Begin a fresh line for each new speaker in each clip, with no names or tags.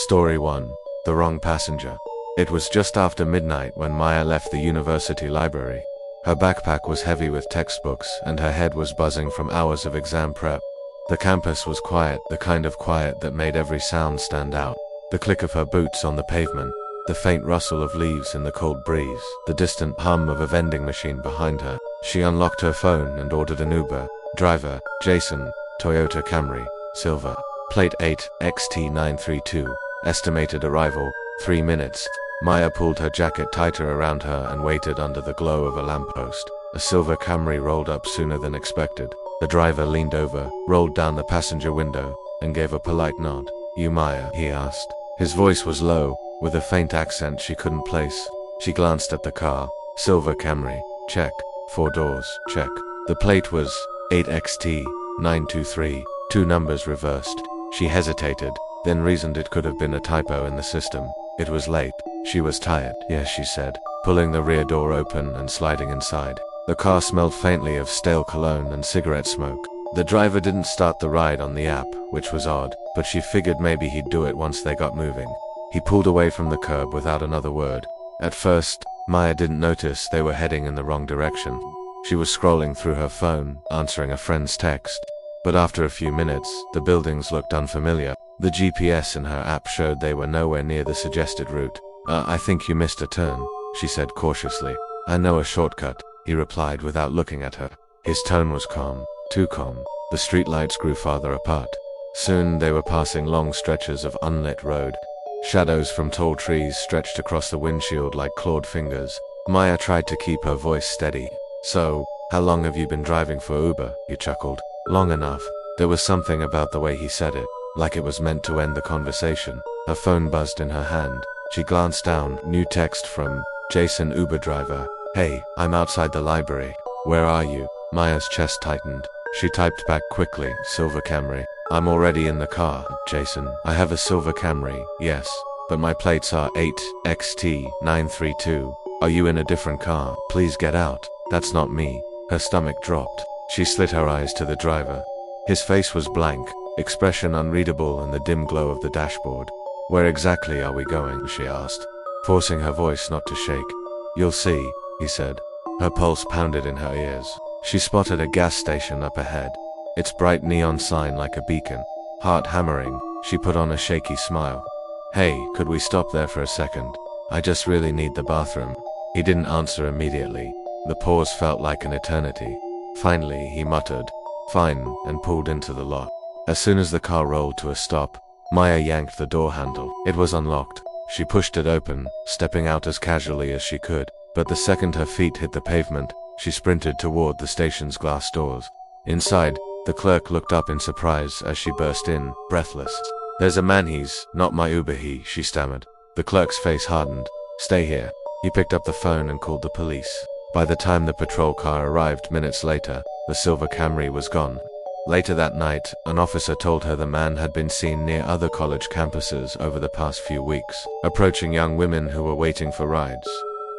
Story 1. The Wrong Passenger. It was just after midnight when Maya left the university library. Her backpack was heavy with textbooks, and her head was buzzing from hours of exam prep. The campus was quiet, the kind of quiet that made every sound stand out. The click of her boots on the pavement, the faint rustle of leaves in the cold breeze, the distant hum of a vending machine behind her. She unlocked her phone and ordered an Uber. Driver, Jason, Toyota Camry, silver. Plate 8XT932. Estimated arrival, 3 minutes. Maya pulled her jacket tighter around her and waited under the glow of a lamppost. A silver Camry rolled up sooner than expected. The driver leaned over, rolled down the passenger window, and gave a polite nod. "You Maya?" he asked. His voice was low, with a faint accent she couldn't place. She glanced at the car. Silver Camry. Check. 4 doors. Check. The plate was 8XT923, 2 numbers reversed. She hesitated, then reasoned it could have been a typo in the system. It was late. She was tired. "Yes," she said, pulling the rear door open and sliding inside. The car smelled faintly of stale cologne and cigarette smoke. The driver didn't start the ride on the app, which was odd, but she figured maybe he'd do it once they got moving. He pulled away from the curb without another word. At first, Maya didn't notice they were heading in the wrong direction. She was scrolling through her phone, answering a friend's text. But after a few minutes, the buildings looked unfamiliar. The GPS in her app showed they were nowhere near the suggested route. I think you missed a turn," she said cautiously. "I know a shortcut," he replied without looking at her. His tone was calm, too calm. The streetlights grew farther apart. Soon they were passing long stretches of unlit road. Shadows from tall trees stretched across the windshield like clawed fingers. Maya tried to keep her voice steady. "So, how long have you been driving for Uber?" he chuckled. "Long enough." There was something about the way he said it, like it was meant to end the conversation. Her phone buzzed in her hand. She glanced down. New text from Jason, Uber driver. "Hey, I'm outside the library. Where are you?" Maya's chest tightened. She typed back quickly. "Silver Camry." "I'm already in the car, Jason. I have a silver Camry, yes. But my plates are 8XT932. Are you in a different car? Please get out. That's not me." Her stomach dropped. She slid her eyes to the driver. His face was blank, expression unreadable in the dim glow of the dashboard. "Where exactly are we going?" she asked, forcing her voice not to shake. "You'll see," he said. Her pulse pounded in her ears. She spotted a gas station up ahead, its bright neon sign like a beacon. Heart hammering, she put on a shaky smile. "Hey, could we stop there for a second? I just really need the bathroom." He didn't answer immediately. The pause felt like an eternity. Finally, he muttered, "Fine," and pulled into the lot. As soon as the car rolled to a stop, Maya yanked the door handle. It was unlocked. She pushed it open, stepping out as casually as she could. But the second her feet hit the pavement, she sprinted toward the station's glass doors. Inside, the clerk looked up in surprise as she burst in, breathless. "There's a man, he's not my Uber, she stammered. The clerk's face hardened. "Stay here." He picked up the phone and called the police. By the time the patrol car arrived minutes later, the silver Camry was gone. Later that night, an officer told her the man had been seen near other college campuses over the past few weeks, approaching young women who were waiting for rides.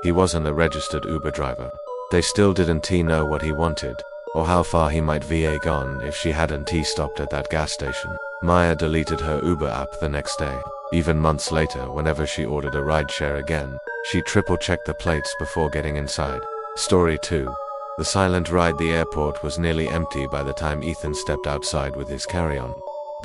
He wasn't a registered Uber driver. They still didn't know what he wanted, or how far he might have gone if she hadn't stopped at that gas station. Maya deleted her Uber app the next day. Even months later, whenever she ordered a rideshare again, she triple-checked the plates before getting inside. Story 2. The silent ride. The airport was nearly empty by the time Ethan stepped outside with his carry-on.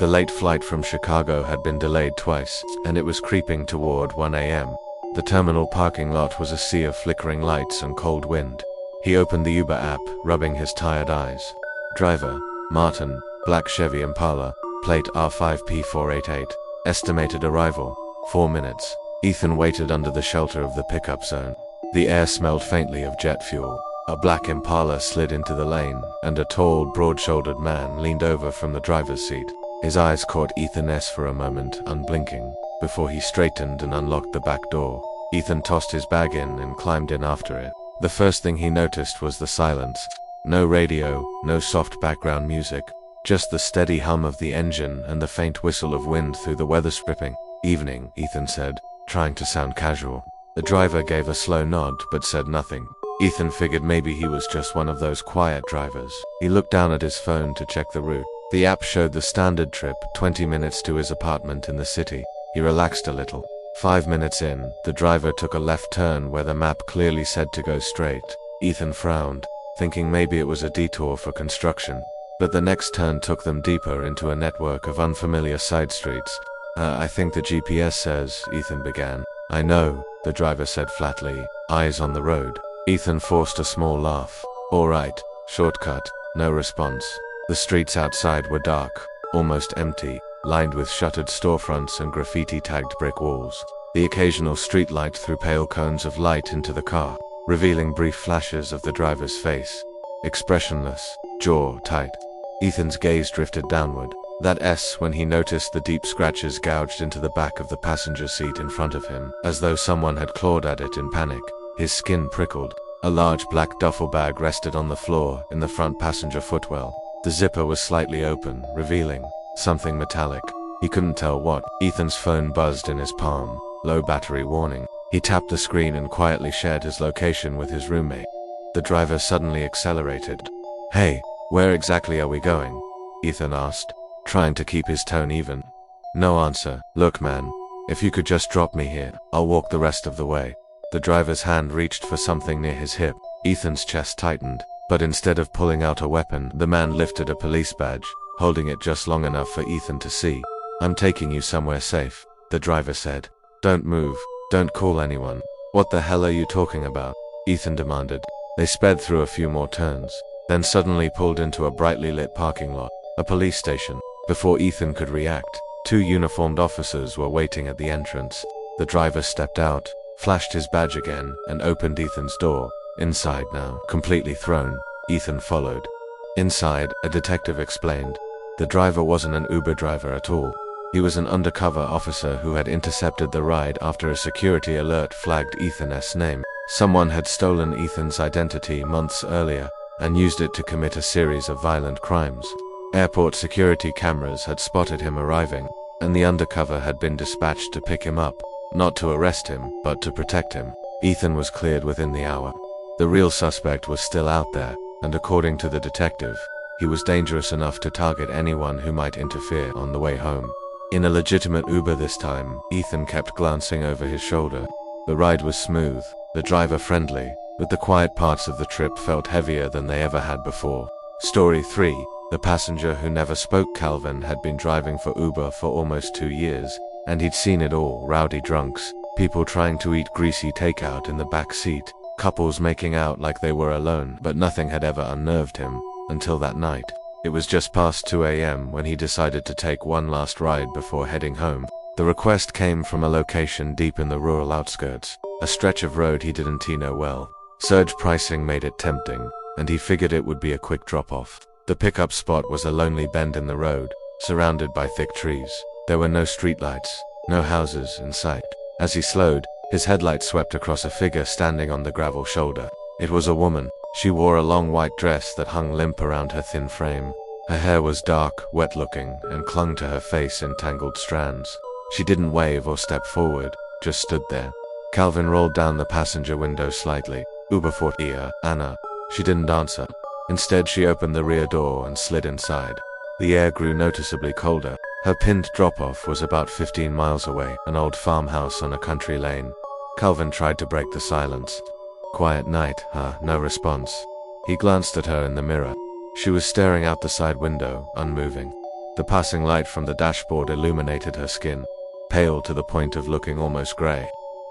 The late flight from Chicago had been delayed twice, and it was creeping toward 1 a.m. The terminal parking lot was a sea of flickering lights and cold wind. He opened the Uber app, rubbing his tired eyes. Driver, Martin, black Chevy Impala, plate R5P488. Estimated arrival, 4 minutes. Ethan waited under the shelter of the pickup zone. The air smelled faintly of jet fuel. A black Impala slid into the lane, and a tall, broad-shouldered man leaned over from the driver's seat. His eyes caught Ethan's for a moment, unblinking, before he straightened and unlocked the back door. Ethan tossed his bag in and climbed in after it. The first thing he noticed was the silence. No radio, no soft background music, just the steady hum of the engine and the faint whistle of wind through the weather-stripping. "Evening," Ethan said, trying to sound casual. The driver gave a slow nod but said nothing. Ethan figured maybe he was just one of those quiet drivers. He looked down at his phone to check the route. The app showed the standard trip, 20 minutes to his apartment in the city. He relaxed a little. 5 minutes in, the driver took a left turn where the map clearly said to go straight. Ethan frowned, thinking maybe it was a detour for construction. But the next turn took them deeper into a network of unfamiliar side streets. I think the GPS says," Ethan began. "I know," the driver said flatly, eyes on the road. Ethan forced a small laugh. "All right, shortcut." No response. The streets outside were dark, almost empty, lined with shuttered storefronts and graffiti-tagged brick walls. The occasional streetlight threw pale cones of light into the car, revealing brief flashes of the driver's face. Expressionless, jaw tight. Ethan's gaze drifted downward. That S when he noticed the deep scratches gouged into the back of the passenger seat in front of him, as though someone had clawed at it in panic. His skin prickled. A large black duffel bag rested on the floor in the front passenger footwell. The zipper was slightly open, revealing something metallic. He couldn't tell what. Ethan's phone buzzed in his palm. Low battery warning. He tapped the screen and quietly shared his location with his roommate. The driver suddenly accelerated. "Hey, where exactly are we going?" Ethan asked, trying to keep his tone even. No answer. "Look, man, if you could just drop me here, I'll walk the rest of the way." The driver's hand reached for something near his hip. Ethan's chest tightened, but instead of pulling out a weapon, the man lifted a police badge, holding it just long enough for Ethan to see. "I'm taking you somewhere safe," the driver said. "Don't move. Don't call anyone." "What the hell are you talking about?" Ethan demanded. They sped through a few more turns, then suddenly pulled into a brightly lit parking lot, a police station. Before Ethan could react, 2 uniformed officers were waiting at the entrance. The driver stepped out, flashed his badge again, and opened Ethan's door. Inside now, completely thrown, Ethan followed. Inside, a detective explained. The driver wasn't an Uber driver at all. He was an undercover officer who had intercepted the ride after a security alert flagged Ethan's name. Someone had stolen Ethan's identity months earlier and used it to commit a series of violent crimes. Airport security cameras had spotted him arriving, and the undercover had been dispatched to pick him up, not to arrest him, but to protect him. Ethan was cleared within the hour. The real suspect was still out there, and according to the detective, he was dangerous enough to target anyone who might interfere on the way home. In a legitimate Uber this time, Ethan kept glancing over his shoulder. The ride was smooth, the driver friendly, but the quiet parts of the trip felt heavier than they ever had before. Story 3. The passenger who never spoke. Calvin had been driving for Uber for almost 2 years, and he'd seen it all. Rowdy drunks, people trying to eat greasy takeout in the back seat, couples making out like they were alone, but nothing had ever unnerved him, until that night. It was just past 2 a.m. when he decided to take one last ride before heading home. The request came from a location deep in the rural outskirts, a stretch of road he didn't know well. Surge pricing made it tempting, and he figured it would be a quick drop-off. The pickup spot was a lonely bend in the road, surrounded by thick trees. There were no streetlights, no houses in sight. As he slowed, his headlights swept across a figure standing on the gravel shoulder. It was a woman. She wore a long white dress that hung limp around her thin frame. Her hair was dark, wet-looking, and clung to her face in tangled strands. She didn't wave or step forward, just stood there. Calvin rolled down the passenger window slightly. "Uber for here, Anna." She didn't answer. Instead, she opened the rear door and slid inside. The air grew noticeably colder. Her pinned drop-off was about 15 miles away, an old farmhouse on a country lane. Calvin tried to break the silence. "Quiet night, huh?" No response. He glanced at her in the mirror. She was staring out the side window, unmoving. The passing light from the dashboard illuminated her skin, pale to the point of looking almost gray.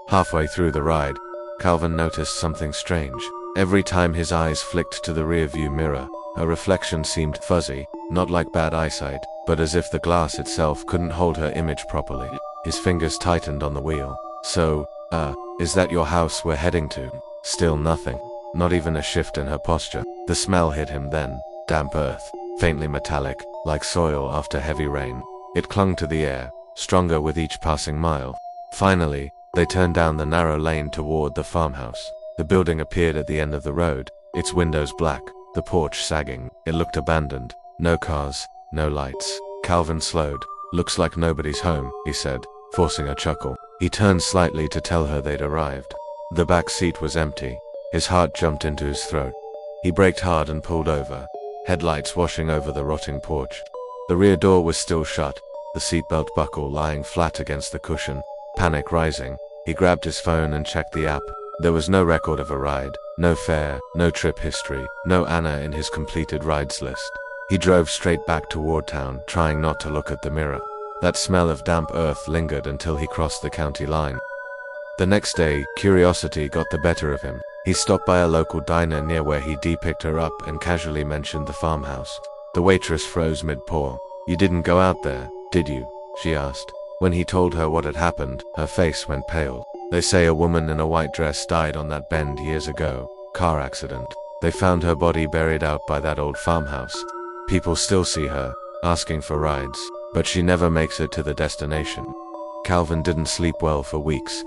Halfway through the ride, Calvin noticed something strange. Every time his eyes flicked to the rearview mirror, her reflection seemed fuzzy, not like bad eyesight, but as if the glass itself couldn't hold her image properly. His fingers tightened on the wheel. "So, is that your house we're heading to?" Still nothing. Not even a shift in her posture. The smell hit him then. Damp earth, faintly metallic, like soil after heavy rain. It clung to the air, stronger with each passing mile. Finally, they turned down the narrow lane toward the farmhouse. The building appeared at the end of the road, its windows black, the porch sagging. It looked abandoned. No cars, no lights. Calvin slowed. "Looks like nobody's home," he said, forcing a chuckle. He turned slightly to tell her they'd arrived. The back seat was empty. His heart jumped into his throat. He braked hard and pulled over, headlights washing over the rotting porch. The rear door was still shut, the seatbelt buckle lying flat against the cushion. Panic rising, he grabbed his phone and checked the app. There was no record of a ride, no fare, no trip history, no Anna in his completed rides list. He drove straight back toward town, trying not to look at the mirror. That smell of damp earth lingered until he crossed the county line. The next day, curiosity got the better of him. He stopped by a local diner near where he picked her up and casually mentioned the farmhouse. The waitress froze mid-pour. "You didn't go out there, did you?" she asked. When he told her what had happened, her face went pale. "They say a woman in a white dress died on that bend years ago. Car accident. They found her body buried out by that old farmhouse. People still see her, asking for rides, but she never makes it to the destination." Calvin didn't sleep well for weeks.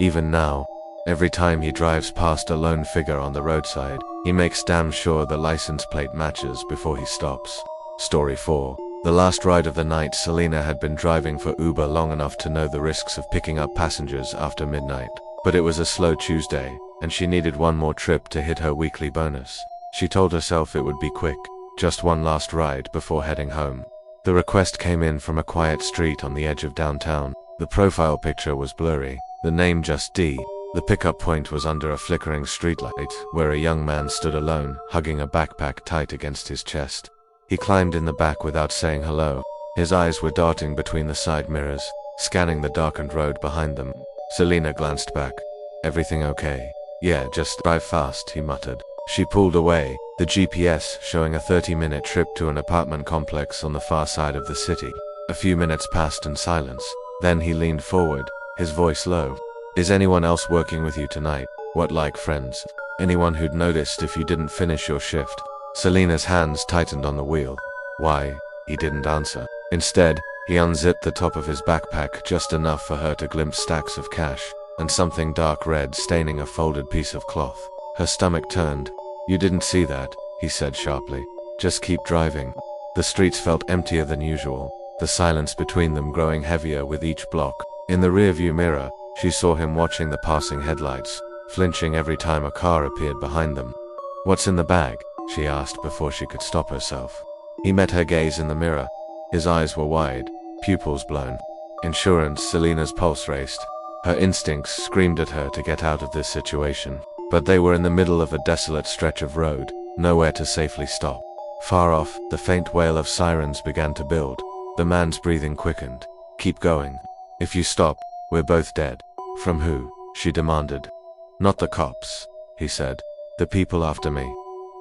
Even now, every time he drives past a lone figure on the roadside, he makes damn sure the license plate matches before he stops. Story 4. The last ride of the night. Selena had been driving for Uber long enough to know the risks of picking up passengers after midnight. But it was a slow Tuesday, and she needed one more trip to hit her weekly bonus. She told herself it would be quick, just one last ride before heading home. The request came in from a quiet street on the edge of downtown. The profile picture was blurry, the name just D. The pickup point was under a flickering streetlight, where a young man stood alone, hugging a backpack tight against his chest. He climbed in the back without saying hello. His eyes were darting between the side mirrors, scanning the darkened road behind them. Selena glanced back. "Everything okay?" "Yeah, just drive fast," he muttered. She pulled away, the GPS showing a 30-minute trip to an apartment complex on the far side of the city. A few minutes passed in silence. Then he leaned forward, his voice low. "Is anyone else working with you tonight? What, like friends? Anyone who'd noticed if you didn't finish your shift?" Selena's hands tightened on the wheel. "Why?" He didn't answer. Instead, he unzipped the top of his backpack just enough for her to glimpse stacks of cash, and something dark red staining a folded piece of cloth. Her stomach turned. "You didn't see that," he said sharply. "Just keep driving." The streets felt emptier than usual, the silence between them growing heavier with each block. In the rearview mirror, she saw him watching the passing headlights, flinching every time a car appeared behind them. "What's in the bag?" she asked before she could stop herself. He met her gaze in the mirror. His eyes were wide, pupils blown. "Insurance." Selena's pulse raced. Her instincts screamed at her to get out of this situation. But they were in the middle of a desolate stretch of road, nowhere to safely stop. Far off, the faint wail of sirens began to build. The man's breathing quickened. "Keep going. If you stop, we're both dead." "From who?" she demanded. "Not the cops," he said. "The people after me."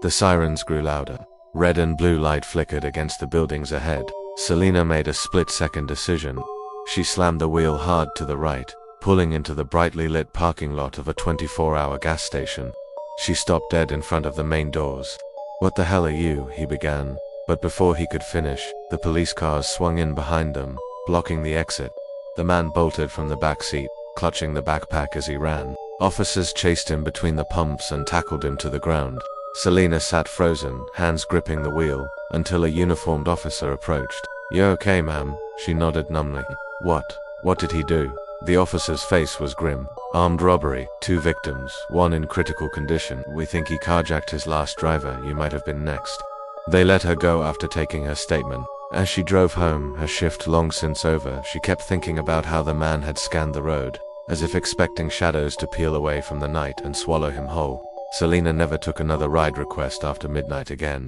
The sirens grew louder. Red and blue light flickered against the buildings ahead. Selena made a split-second decision. She slammed the wheel hard to the right, pulling into the brightly lit parking lot of a 24-hour gas station. She stopped dead in front of the main doors. "What the hell are you?" he began. But before he could finish, the police cars swung in behind them, blocking the exit. The man bolted from the back seat, clutching the backpack as he ran. Officers chased him between the pumps and tackled him to the ground. Selena sat frozen, hands gripping the wheel, until a uniformed officer approached. "You okay, ma'am?" She nodded numbly. What did he do?" The officer's face was grim. "Armed robbery, 2 victims, 1 in critical condition. We think he carjacked his last driver. You might have been next." They let her go after taking her statement. As she drove home, her shift long since over, she kept thinking about how the man had scanned the road, as if expecting shadows to peel away from the night and swallow him whole. Selena never took another ride request after midnight again.